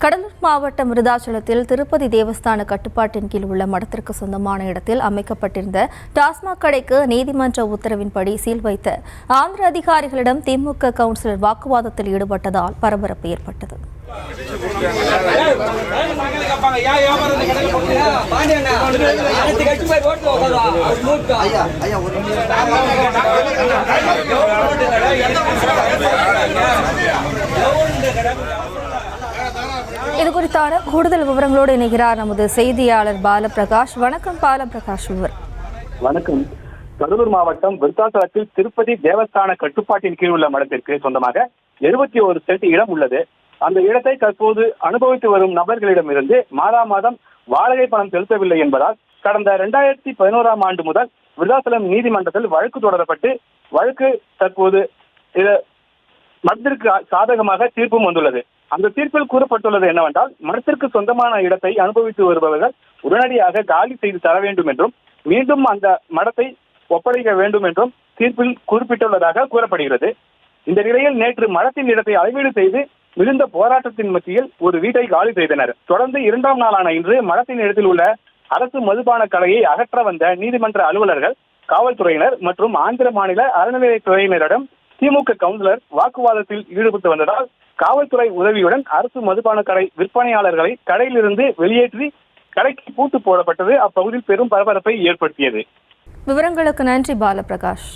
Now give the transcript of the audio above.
கடலூர் மாவட்டம் விருதாச்சலத்தில் திருப்பதி தேவஸ்தான கட்டுப்பாட்டின் கீழ் உள்ள மடத்திற்கு சொந்தமான இடத்தில் அமைக்கப்பட்டிருந்த டாஸ்மாக் கடைக்கு நீதிமன்ற உத்தரவின்படி சீல் வைத்த ஆந்திர அதிகாரிகளிடம் திமுக கவுன்சிலர் வாக்குவாதத்தில் ஈடுபட்டதால் பரபரப்பு ஏற்பட்டது. இது குறித்தான கூடுதல் விவரங்களோடு இணைகிறார் நமது செய்தியாளர் பாலபிரகாஷ். வணக்கம் பாலபிரகாஷ். வணக்கம். கடலூர் மாவட்டம் விருத்தாச்சலத்தில் திருப்பதி தேவஸ்தான கட்டுப்பாட்டின் கீழ் உள்ள மடத்திற்கு சொந்தமாக 71 சென்ட் இடம் உள்ளது. அந்த இடத்தை தற்போது அனுபவித்து வரும் நபர்களிடமிருந்து மாதம் வாடகை பணம் செலுத்தவில்லை என்பதால் கடந்த 2011ஆம் ஆண்டு முதல் விருத்தாச்சலம் நீதிமன்றத்தில் வழக்கு தொடரப்பட்டு வழக்கு தற்போது மடத்திற்கு சாதகமாக தீர்ப்பும் வந்துள்ளது. அந்த தீர்ப்பில் கூறப்பட்டுள்ளது என்னவென்றால், மடத்திற்கு சொந்தமான இடத்தை அனுபவித்து வருபவர்கள் உடனடியாக காலி செய்து தர வேண்டும் என்றும் மீண்டும் அந்த மடத்தை ஒப்படைக்க வேண்டும் என்றும் தீர்ப்பில் குறிப்பிட்டுள்ளதாக கூறப்படுகிறது. இந்த நிலையில் நேற்று மடத்தின் இடத்தை அளவீடு செய்து மிகுந்த போராட்டத்தின் மத்தியில் ஒரு வீட்டை காலி செய்தனர். தொடர்ந்து 2ஆம் நாளான இன்று மடத்தின் இடத்தில் உள்ள அரசு மதுபான கடையை அகற்ற வந்த நீதிமன்ற அலுவலர்கள், காவல்துறையினர் மற்றும் ஆந்திர மாநில அறநிலையத்துறையினரிடம் திமுக கவுன்சிலர் வாக்குவாதத்தில் ஈடுபட்டு வந்ததால் காவல்துறை உதவியுடன் அரசு மதுபான கடை விற்பனையாளர்களை கடையிலிருந்து வெளியேற்றி கடைக்கு பூட்டு போடப்பட்டது அப்பகுதியில் பெரும் பரபரப்பை ஏற்படுத்தியது. விவரங்களுக்கு நன்றி பாலபிரகாஷ்.